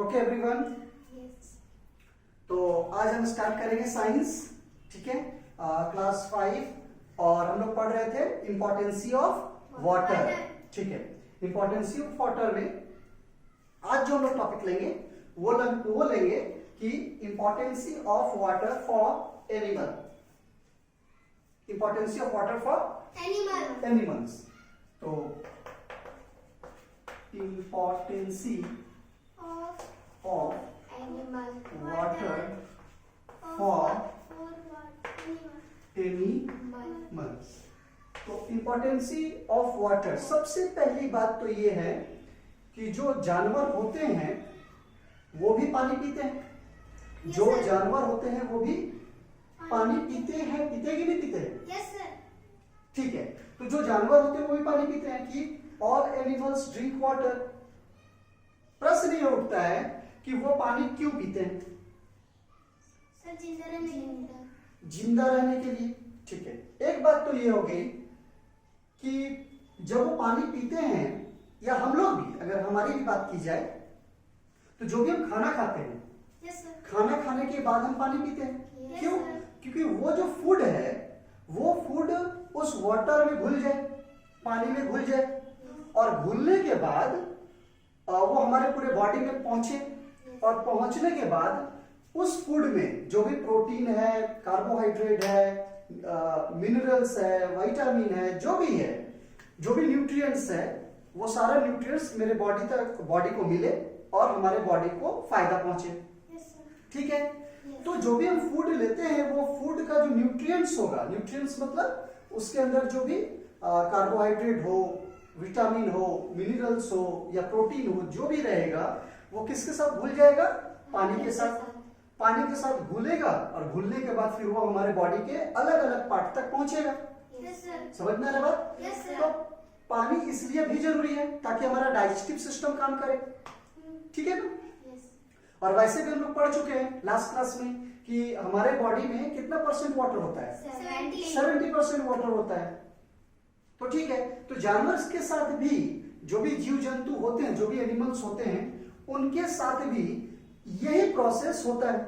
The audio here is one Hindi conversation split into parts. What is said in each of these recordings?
Okay everyone. तो आज हम स्टार्ट करेंगे साइंस, ठीक है, क्लास 5 और हम लोग पढ़ रहे थे इंपॉर्टेंसी ऑफ वाटर, ठीक है। इंपॉर्टेंसी ऑफ वाटर में आज जो हम लोग टॉपिक लेंगे वो लेंगे कि importancy of water for animal, importancy of water for animals. तो importancy of water for animals। तो इंपॉर्टेंसी ऑफ वाटर, सबसे पहली बात तो ये है कि जो जानवर होते हैं वो भी पानी पीते हैं। जो जानवर होते हैं वो भी पानी पीते हैं, पीते कि नहीं पीते हैं? Yes sir. ठीक है, तो जो जानवर होते हैं वो भी पानी पीते हैं कि ऑल एनिमल्स ड्रिंक वाटर। प्रश्न ये उठता है कि वो पानी क्यों पीते हैं? सर जिंदा रहने के लिए। जिंदा रहने के लिए, ठीक है। एक बात तो ये हो गई कि जब वो पानी पीते हैं, या हम लोग भी, अगर हमारी भी बात की जाए तो जो भी हम खाना खाते हैं, यस सर। खाना खाने के बाद हम पानी पीते हैं। Yes, क्यों? sir। क्योंकि वो जो फूड है वो फूड उस वाटर में घुल जाए, पानी में घुल जाए, और घुलने के बाद वो हमारे पूरे बॉडी में पहुंचे, और पहुंचने के बाद उस फूड में जो भी प्रोटीन है, कार्बोहाइड्रेट है, मिनरल्स है, विटामिन है, जो भी है, जो भी न्यूट्रिएंट्स है, वो सारे न्यूट्रिएंट्स मेरे बॉडी को मिले और हमारे बॉडी को फायदा पहुंचे। Yes sir. ठीक है, तो जो भी हम फूड लेते हैं वो फूड का जो न्यूट्रिएंट्स होगा, न्यूट्रिएंट्स मतलब उसके अंदर जो भी कार्बोहाइड्रेट हो, विटामिन हो, मिनरल्स हो या प्रोटीन हो, जो भी रहेगा वो किसके साथ घुल जाएगा? पानी के साथ। पानी के साथ घुलेगा और घुलने के बाद फिर वो हमारे बॉडी के अलग अलग पार्ट तक पहुंचेगा। Yes sir. समझ में आ रहा बात? Yes sir. तो पानी इसलिए भी जरूरी है ताकि हमारा डाइजेस्टिव सिस्टम काम करे, ठीक है ना? यस। और वैसे भी हम लोग पढ़ चुके हैं लास्ट क्लास में कि हमारे बॉडी में कितना परसेंट वाटर होता है? 70% वाटर होता है। तो ठीक है, तो जानवर के साथ भी जो भी जीव जंतु होते हैं, जो भी एनिमल्स होते हैं, उनके साथ भी यही प्रोसेस होता है।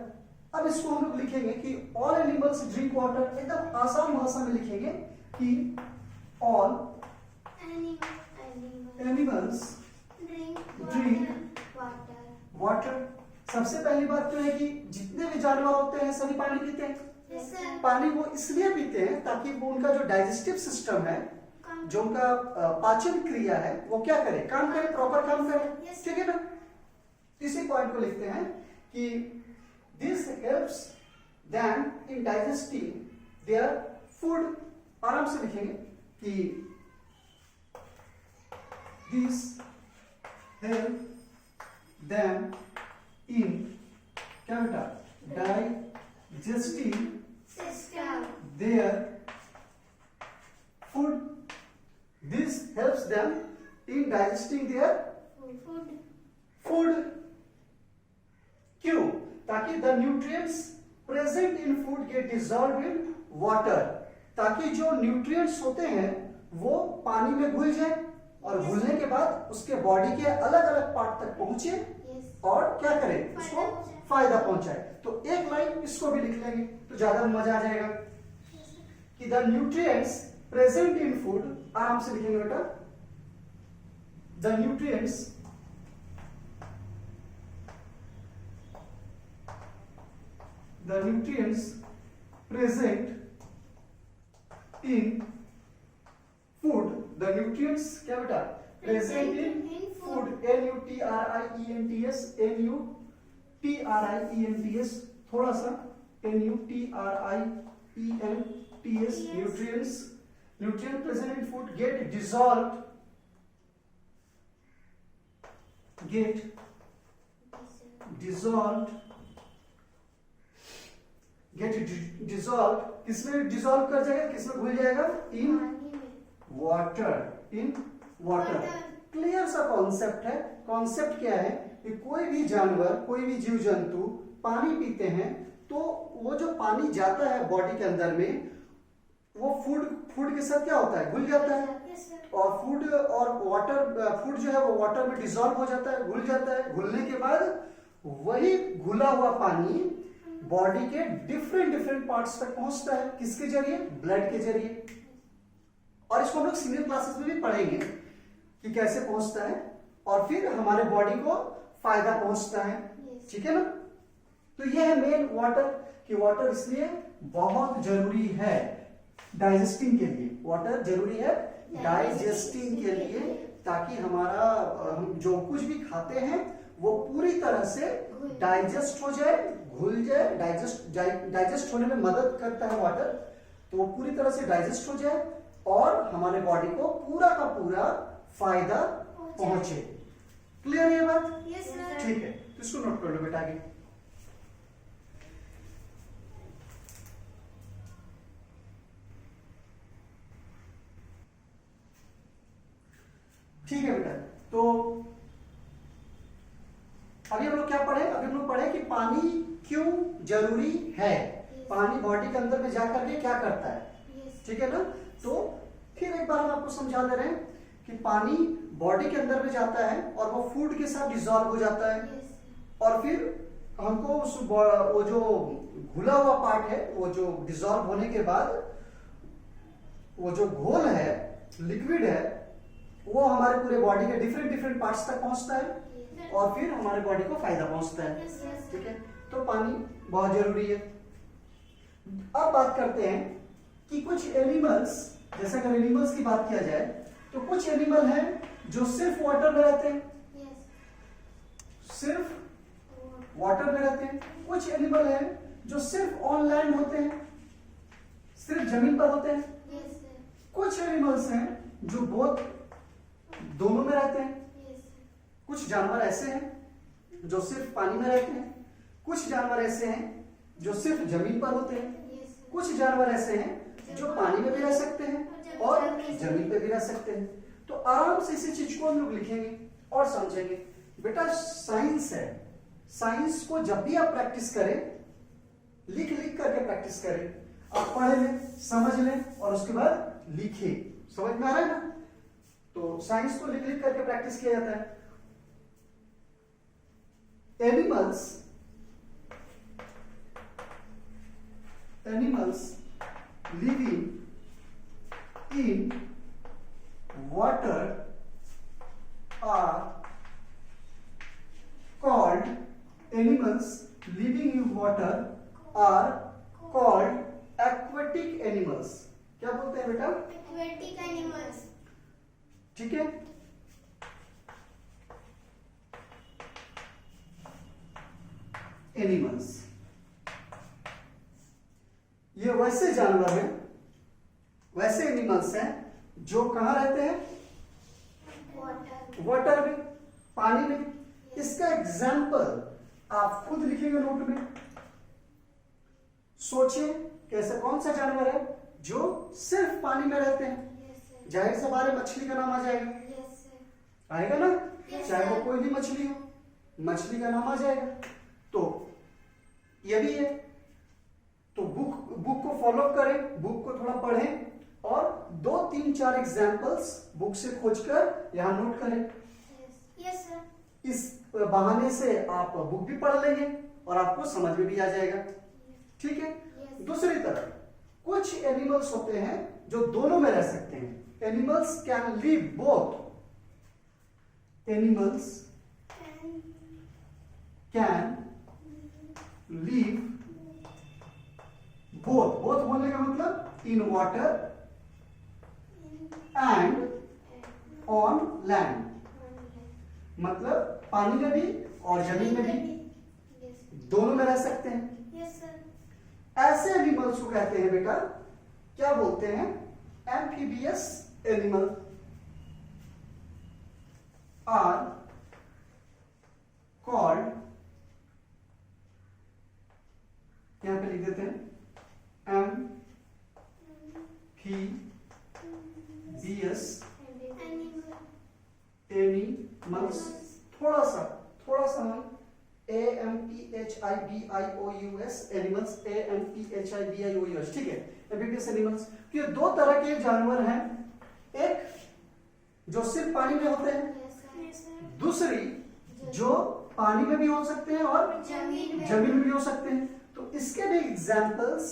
अब इसको हम लोग लिखेंगे कि ऑल एनिमल्स ड्रिंक वाटर, एकदम आसान भाषा में लिखेंगे कि ऑल एनिमल्स ड्रिंक वाटर। सबसे पहली बात तो है कि जितने भी जानवर होते हैं सभी पानी पीते हैं। Yes sir. पानी वो इसलिए पीते हैं ताकि वो उनका जो डाइजेस्टिव सिस्टम है, जो उनका पाचन क्रिया है, वो क्या करे? काम करे, प्रॉपर काम करे, Yes. ठीक है ना? इसी पॉइंट को लिखते हैं कि this helps them in digesting their food. आराम से लिखेंगे कि दिस हेल्प देम इन, क्या बेटा? Digesting system. their food. This helps them in digesting their food. क्यों? ताकि the nutrients present in food get dissolved in water, ताकि जो nutrients होते हैं वो पानी में घुल जाए और घुलने के बाद उसके बॉडी के अलग अलग पार्ट तक पहुंचे और क्या करे? उसको फायदा पहुंचाए। तो एक लाइन इसको भी लिख लेंगे तो ज्यादा मजा आ जाएगा कि the nutrients present in food. आराम से लिखेंगे बेटा, the nutrients present in food. The nutrients क्या बेटा? Present in food. NUTRIENTS, थोड़ा सा NUTRIENTS, nutrient present in food get dissolved किसमें डिसॉल्व कर जाएगा? किसमें घुल जाएगा? In water. क्लियर सा कॉन्सेप्ट है। कॉन्सेप्ट क्या है कि कोई भी जानवर, कोई भी जीव जंतु पानी पीते हैं तो वो जो पानी जाता है बॉडी के अंदर में, वो फूड के साथ क्या होता है? घुल जाता है। और फूड और वाटर, फूड जो है वो वाटर में डिसॉल्व हो जाता है, घुल जाता है। घुलने के बाद वही घुला हुआ पानी बॉडी के डिफरेंट डिफरेंट पार्ट्स तक पहुंचता है। किसके जरिए? ब्लड के जरिए। और इसको हम लोग सीनियर क्लासेस में भी पढ़ेंगे कि कैसे पहुंचता है और फिर हमारे बॉडी को फायदा पहुंचता है। ठीक है ना? तो यह है मेन वाटर, कि वाटर इसलिए बहुत जरूरी है डाइजेस्टिंग के लिए। वाटर जरूरी है डाइजेस्टिंग के लिए, ताकि हमारा हम जो कुछ भी खाते हैं वो पूरी तरह से डाइजेस्ट हो जाए, घुल जाए। डाइजेस्ट होने में मदद करता है वाटर, तो वो पूरी तरह से डाइजेस्ट हो जाए और हमारे बॉडी को पूरा का पूरा फायदा पहुंचे। क्लियर है ये बात? Yes sir. ठीक है, तो इसको नोट कर लो बेटा आगे। ठीक है बेटा, तो अभी हम लोग क्या पढ़े? अभी हम लोग पढ़े कि पानी क्यों जरूरी है, पानी बॉडी के अंदर में जाकर के क्या करता है। ठीक है ना? तो फिर एक बार हम आपको समझा दे रहे हैं कि पानी बॉडी के अंदर में जाता है और वो फूड के साथ डिसॉल्व हो जाता है, और फिर हमको उस वो जो घुला हुआ पार्ट है, वो जो डिसॉल्व होने के बाद वो जो घोल है, लिक्विड है, वो हमारे पूरे बॉडी के डिफरेंट डिफरेंट पार्ट्स तक पहुंचता है और फिर हमारे बॉडी को फायदा पहुंचता है। ठीक है, तो पानी बहुत जरूरी है। अब बात करते हैं कि कुछ एनिमल्स, जैसे अगर एनिमल्स की बात किया जाए तो कुछ एनिमल हैं जो सिर्फ वाटर में रहते हैं, सिर्फ वाटर में रहते हैं। कुछ एनिमल हैं जो सिर्फ ऑन लैंड होते हैं, सिर्फ जमीन पर होते हैं। कुछ एनिमल्स हैं जो बहुत दोनों में रहते हैं। कुछ जानवर ऐसे हैं जो सिर्फ पानी में रहते हैं, कुछ जानवर ऐसे हैं जो सिर्फ जमीन पर होते हैं, कुछ जानवर ऐसे हैं जो पानी में भी रह सकते हैं और जमीन पे भी रह सकते हैं। तो आराम से इसी चीज को हम लोग लिखेंगे और समझेंगे। बेटा साइंस है, साइंस को जब भी आप प्रैक्टिस करें, लिख लिख करके प्रैक्टिस करें। आप पढ़े लें, समझ लें और उसके बाद लिखिए। समझ में आ रहा है ना? तो साइंस को लिख लिख करके प्रैक्टिस किया जाता है। Animals living in water are called, animals living in water are called aquatic animals। क्या बोलते हैं बेटा? Aquatic animals. ठीक है, एनिमल्स ये वैसे जानवर हैं, वैसे एनिमल्स हैं जो कहां रहते हैं? वाटर में, पानी में। इसका एग्जाम्पल आप खुद लिखेंगे नोट में। सोचिए कैसे, कौन सा जानवर है जो सिर्फ पानी में रहते हैं? जाहिर सा बात है मछली का नाम आ जाएगा, आएगा ना? चाहे वो कोई भी मछली हो, मछली का नाम आ जाएगा। तो ये भी है। तो बुक को फॉलो करें, बुक को थोड़ा पढ़ें और 2, 3, 4 एग्जाम्पल्स बुक से खोजकर यहां नोट करें। Yes sir. इस बहाने से आप बुक भी पढ़ लेंगे और आपको समझ में भी आ जाएगा। ठीक है? दूसरी तरफ कुछ एनिमल्स होते हैं जो दोनों में रह सकते हैं। Animals can live both, animals can live both. Both बोलने का मतलब in water and on land, मतलब पानी में भी और जमीन में भी, दोनों में रह सकते हैं। Yes sir. ऐसे एनिमल्स को कहते हैं बेटा, क्या बोलते हैं? एम्फीबियस एनिमल आर कॉल्ड, यहां पे लिख देते हैं एम्फीबियस एनिमल्स। थोड़ा सा हम AMPHIBIOUS एनिमल्स, AMPHIBIOUS। ठीक है, एम्फीबियस एनिमल्स। तो ये 2 तरह के जानवर हैं, एक जो सिर्फ पानी में होते हैं, दूसरी जो पानी में भी हो सकते हैं और जमीन में। जमीन में भी हो सकते हैं। तो इसके भी एग्जाम्पल्स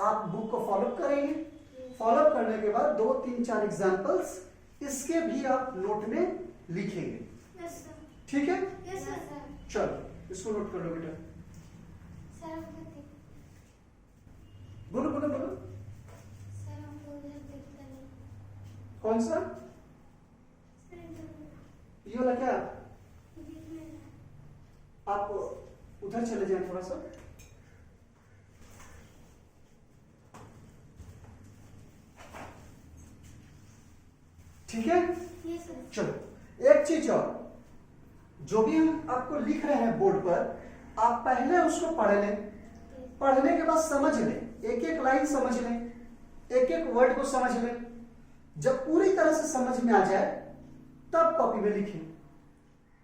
आप बुक को फॉलो करेंगे। फॉलो करने के बाद 2, 3, 4 एग्जाम्पल्स इसके भी आप नोट में लिखेंगे। Yes sir. ठीक है, यस सर। चलो इसको नोट कर लो बेटा। सर हम देखते बोलो बोलो बोलो। सर हम लोग देखते नहीं। कौन सा? सर ये वाला क्या? बीच में आप उधर चले जाए थोड़ा सा। ठीक है, यस सर। चलो एक चीज और, जो भी हम आपको लिख रहे हैं बोर्ड पर, आप पहले उसको पढ़ लें। पढ़ने के बाद समझ लें, एक एक लाइन समझ लें, एक एक वर्ड को समझ लें। जब पूरी तरह से समझ में आ जाए तब कॉपी में लिखें।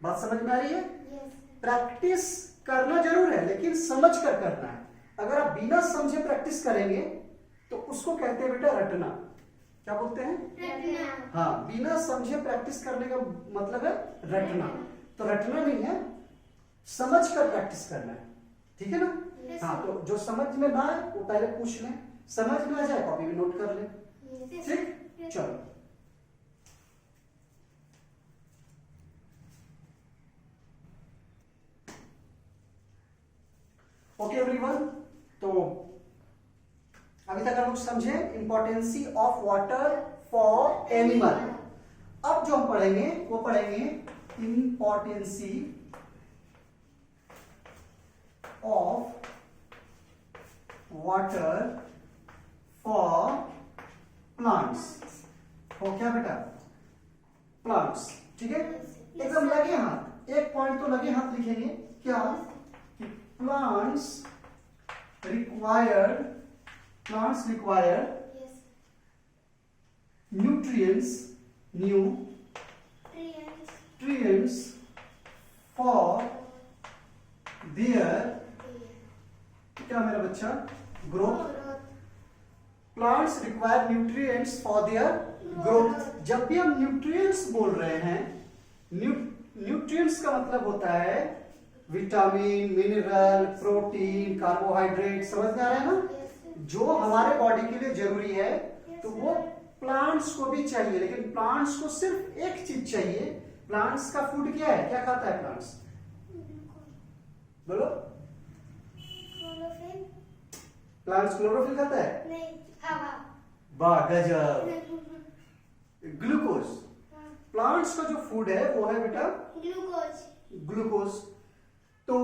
बात समझ में आ रही है? यस प्रैक्टिस करना जरूर है, लेकिन समझ कर करना है। अगर आप बिना समझे प्रैक्टिस करेंगे तो उसको कहते हैं बेटा रटना। क्या बोलते हैं? रटना। हाँ, बिना समझे प्रैक्टिस करने का मतलब है रटना। तो रटना नहीं है, समझ कर प्रैक्टिस करना है। ठीक है ना? Yes, हाँ, sir. तो जो समझ में ना आए वो पहले पूछ लें, समझ में आ जाए कॉपी में नोट कर लें। यस ठीक, चलो। ओके एवरीवन, तो अभी तक हम लोग समझे इंपॉर्टेंसी ऑफ वाटर फॉर एनिमल। अब जो हम पढ़ेंगे वो पढ़ेंगे इंपॉर्टेंसी ऑफ वाटर फॉर प्लांट्स। हो क्या बेटा? प्लांट्स। ठीक है, एकदम लगे हाथ, एक पॉइंट तो लगे हाथ लिखेंगे। क्या? कि plants require yes nutrients for their, क्या मेरा बच्चा, growth. Plants require nutrients for their growth. जब भी हम न्यूट्रिएंट्स बोल रहे हैं, न्यूट्रिएंट्स का मतलब होता है विटामिन, मिनरल, प्रोटीन, कार्बोहाइड्रेट। समझ में आ रहा है ना? जो हमारे बॉडी के लिए जरूरी है, तो वो प्लांट्स को भी चाहिए। लेकिन प्लांट्स को सिर्फ एक चीज चाहिए। प्लांट्स का फूड क्या है? क्या खाता है प्लांट्स? बोलो। क्लोरोफिल प्लांट्स क्लोरोफिल खाता है? नहीं हवा वाह गजब। ग्लूकोज। प्लांट्स का जो फूड है वो है बेटा ग्लूकोज। तो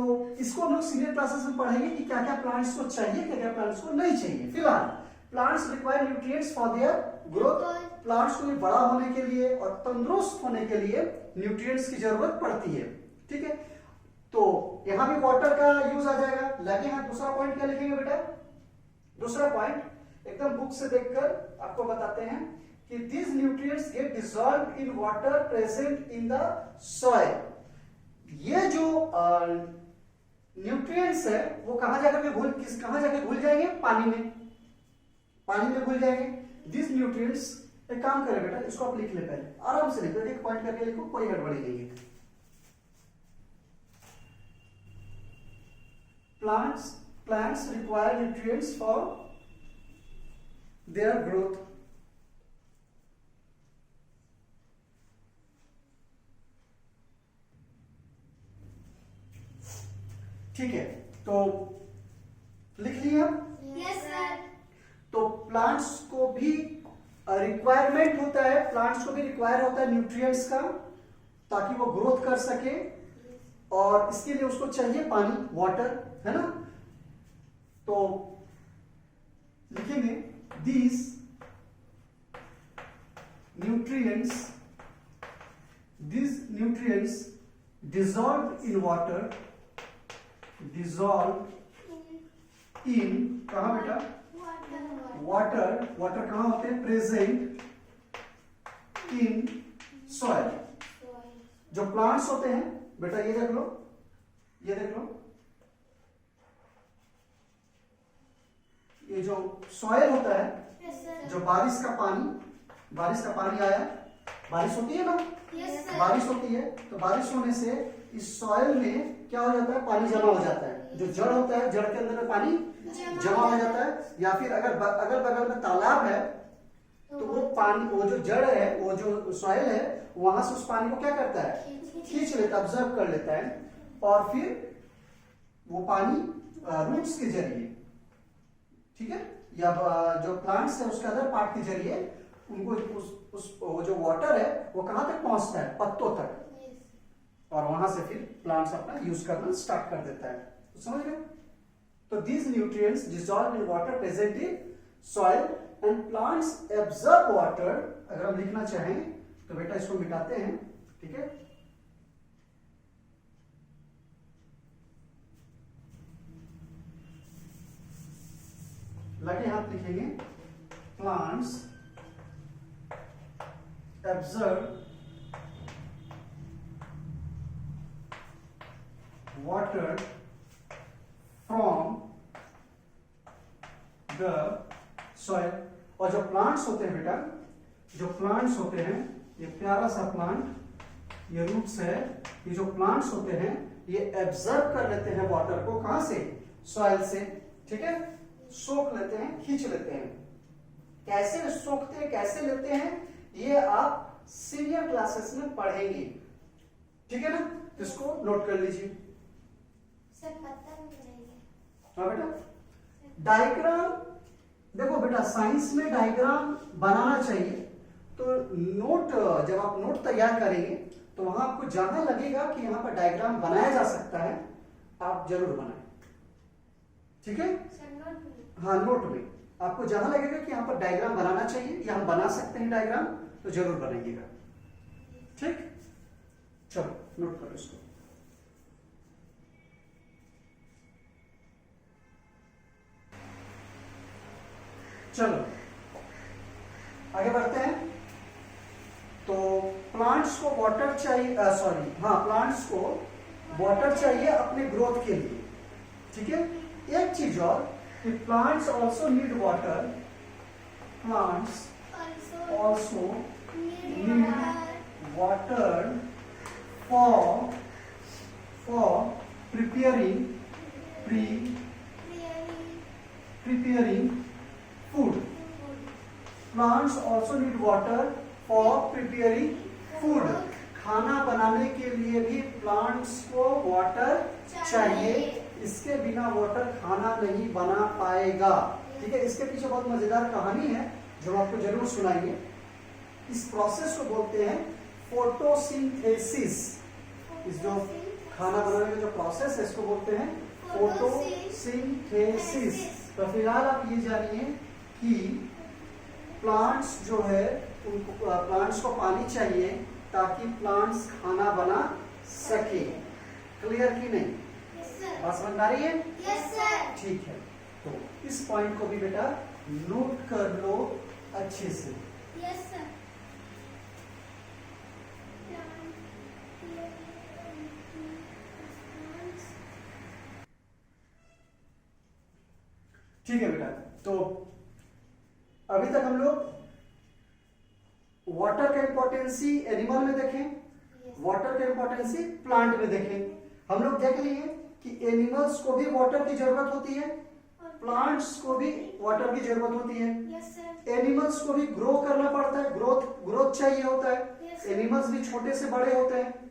इसको हम लोग सीनियर क्लासेस में पढ़ेंगे कि क्या क्या प्लांट्स को चाहिए, क्या क्या प्लांट्स को नहीं चाहिए। फिलहाल plants require nutrients for their growth. Plants को बड़ा होने के लिए और तंदुरुस्त होने के लिए न्यूट्रिएंट्स की जरूरत पड़ती है। ठीक है, तो यहां भी वाटर का यूज आ जाएगा। लगे हाथ दूसरा पॉइंट क्या लिखेंगे बेटा? दूसरा पॉइंट एकदम बुक से देखकर आपको बताते हैं कि these nutrients get dissolved in water present in the soil। ये जो न्यूट्रिएंट्स है वो कहां जाकर घुल जाएंगे? पानी में। पानी में घुल जाएंगे। दिस न्यूट्रिएंट्स, एक काम करें बेटा, इसको आप लिख ले, पहले आराम से लिखो, एक पॉइंट करके लिखो, कोई गड़बड़ी नहीं है। Plants require nutrients for their growth. ठीक है, तो लिख लिया। Yes sir. तो प्लांट्स को भी रिक्वायरमेंट होता है, प्लांट्स को भी रिक्वायर होता है न्यूट्रिएंट्स का, ताकि वो ग्रोथ कर सके। और इसके लिए उसको चाहिए पानी, वाटर, है ना? तो लिखेंगे these nutrients dissolved in water, कहां बेटा? वाटर कहां होते हैं? Present in soil. जो प्लांट्स होते हैं बेटा, ये देख लो, ये देख लो, ये जो सॉइल होता है, जो बारिश का पानी आया, बारिश होती है ना? बारिश होती है, तो बारिश होने से इस सॉइल में क्या हो जाता है, पानी जमा हो जाता है। जो जड़ होता है, जड़ के अंदर में पानी जमा हो जाता है। या फिर अगर अगल बगल में तालाब है तो वो पानी, वो जो जड़ है, वो जो सॉइल है, वहां से उस पानी को क्या करता है, खींच लेता है, ऑब्जर्व कर लेता है, और फिर वो पानी रूट्स के जरिए, ठीक है, या जो प्लांट्स है उसके अदर पार्ट के जरिए उनको वो जो वाटर है वो कहां तक पहुंचता है, पत्तों तक, और वहां से फिर प्लांट्स अपना यूज करना स्टार्ट कर देता है। तो समझ गए? तो these nutrients dissolve in water present in soil and plants absorb water। अगर हम लिखना चाहें तो बेटा इसको मिटाते हैं, ठीक है। लगे हाथ लिखेंगे, plants absorb water from the soil। और जो प्लांट्स होते हैं बेटा, जो प्लांट्स होते हैं, ये प्यारा सा प्लांट, ये रूट्स है, ये जो प्लांट्स होते हैं ये एब्जर्व कर लेते हैं वाटर को, कहां से, सॉइल से, ठीक है, सोख लेते हैं, खींच लेते हैं। कैसे सोखते हैं, कैसे लेते हैं, ये आप सीनियर क्लासेस में पढ़ेंगे, ठीक है ना। तो इसको नोट कर लीजिए। सर पत्ता नहीं रहेगा। हाँ बेटा, डायग्राम देखो बेटा, साइंस में डायग्राम बनाना चाहिए। तो नोट, जब आप नोट तैयार करेंगे तो वहां आपको जहां लगेगा कि यहां पर डायग्राम बनाया जा सकता है, आप जरूर बनाएं, ठीक है। सर नोट में। हाँ, नोट में आपको जहां लगेगा कि यहां पर डायग्राम बनाना चाहिए या हम बना सकते हैं डायग्राम, तो जरूर बनाइएगा, ठीक। चलो नोट करो इसको। चलो आगे बढ़ते हैं। तो प्लांट्स को वाटर चाहिए, प्लांट्स को वाटर चाहिए अपने ग्रोथ के लिए, ठीक है। एक चीज और कि plants also need water, plants also need water for preparing food। Plants also need water for preparing food। खाना बनाने के लिए भी प्लांट्स को वाटर चाहिए, इसके बिना वाटर खाना नहीं बना पाएगा, ठीक है। इसके पीछे बहुत मजेदार कहानी है जो आपको जरूर सुनाएंगे। इस प्रोसेस को बोलते हैं फोटोसिंथेसिस। इस जो खाना बनाने का जो प्रोसेस है इसको बोलते हैं फोटोसिंथेसिस। तो फिलहाल आप ये जानिए कि प्लांट्स जो है उनको, प्लांट्स को पानी चाहिए ताकि प्लांट्स खाना बना सके। क्लियर की नहीं? बात समझ आ रही है? Yes sir. ठीक है, तो इस पॉइंट को भी बेटा नोट कर लो अच्छे से। Yes sir. ठीक है बेटा, तो अभी तक हम लोग वाटर का इंपॉर्टेंसी एनिमल में देखें, वाटर का इंपॉर्टेंसी प्लांट में देखें। हम लोग देख लिए कि एनिमल्स को भी वाटर की जरूरत होती है, प्लांट्स को भी वाटर की जरूरत होती है। Yes sir. एनिमल्स को भी ग्रो करना पड़ता है, ग्रोथ चाहिए होता है। Yes, एनिमल्स भी छोटे से बड़े होते हैं,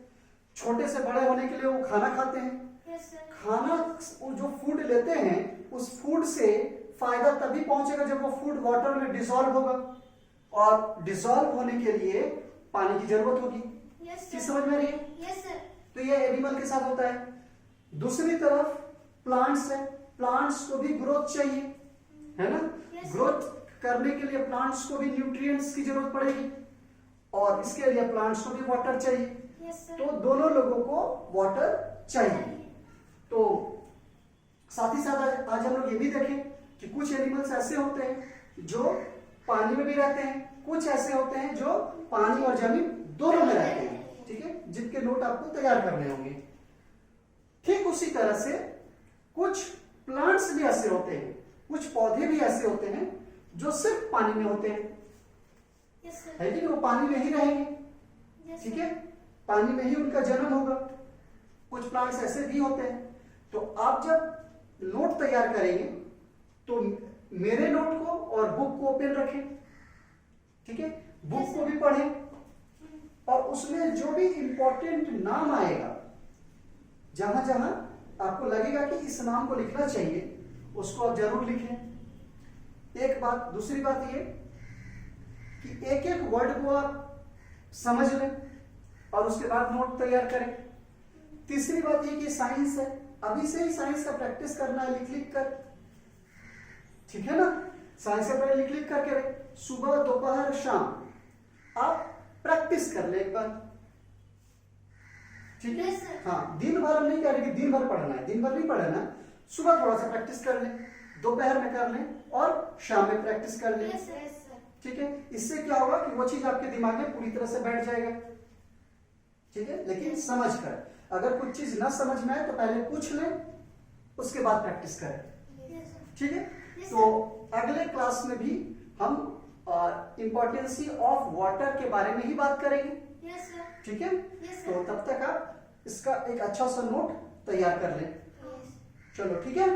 छोटे से बड़े होने के लिए वो खाना खाते हैं। Yes sir. खाना, वो जो फूड लेते हैं उस फूड से फायदा तभी पहुंचेगा जब वो फूड वाटर में डिसॉल्व होगा, और डिसॉल्व होने के लिए पानी की जरूरत होगी। यस चीज सर। समझ में आ रही है? Yes sir. तो ये एनिमल के साथ होता है। दूसरी तरफ प्लांट्स है, प्लांट्स को भी ग्रोथ चाहिए, है ना। Yes, ग्रोथ करने के लिए प्लांट्स को भी न्यूट्रिएंट्स की जरूरत पड़ेगी, और इसके लिए प्लांट्स को भी वाटर चाहिए। Yes sir. तो दोनों लोगों को वाटर चाहिए। तो साथ ही साथ आज हम लोग ये भी देखें कि कुछ एनिमल्स ऐसे होते हैं जो पानी में भी रहते हैं, कुछ ऐसे होते हैं जो पानी और जमीन दोनों में रहते हैं, ठीक है, जिनके नोट आपको तैयार करने होंगे। ठीक उसी तरह से कुछ प्लांट्स भी ऐसे होते हैं, कुछ पौधे भी ऐसे होते हैं जो सिर्फ पानी में होते हैं, यस सर। है कि नहीं, वो पानी में ही रहेंगे, यस ठीक है, पानी में ही उनका जन्म होगा। कुछ प्लांट्स ऐसे भी होते हैं। तो आप जब नोट तैयार करेंगे तो मेरे नोट को और बुक को ओपन रखें, ठीक है, बुक को भी पढ़ें और उसमें जो भी इंपॉर्टेंट नाम आएगा, जहां जहां आपको लगेगा कि इस नाम को लिखना चाहिए, उसको आप जरूर लिखें। एक बात, दूसरी बात ये कि एक एक वर्ड को आप समझ लें और उसके बाद नोट तैयार करें। तीसरी बात ये कि साइंस है, अभी से ही साइंस का प्रैक्टिस करना है, लिख लिख कर, ठीक है ना। साइंस का पहले लिख लिख करके सुबह दोपहर शाम आप प्रैक्टिस कर ले एक बार, ठीक है। Yes, sir. हाँ, दिन भर हम नहीं कह रहे कि दिन भर पढ़ना है, दिन भर नहीं पढ़ना है, सुबह थोड़ा सा प्रैक्टिस कर ले, दोपहर में कर लें और शाम में प्रैक्टिस कर लें, Yes, sir. Yes, sir. ठीक है। इससे क्या होगा कि वो चीज आपके दिमाग में पूरी तरह से बैठ जाएगा, ठीक है। लेकिन समझ कर, अगर कुछ चीज ना समझ में आए तो पहले पूछ लें, उसके बाद प्रैक्टिस करें, Yes, sir. ठीक है। Yes, तो अगले क्लास में भी हम इंपॉर्टेंसी ऑफ वाटर के बारे में ही बात करेंगे, Yes, sir. ठीक है। Yes, तो sir. तब तक आप इसका एक अच्छा सा नोट तैयार कर लें, Yes. चलो ठीक है।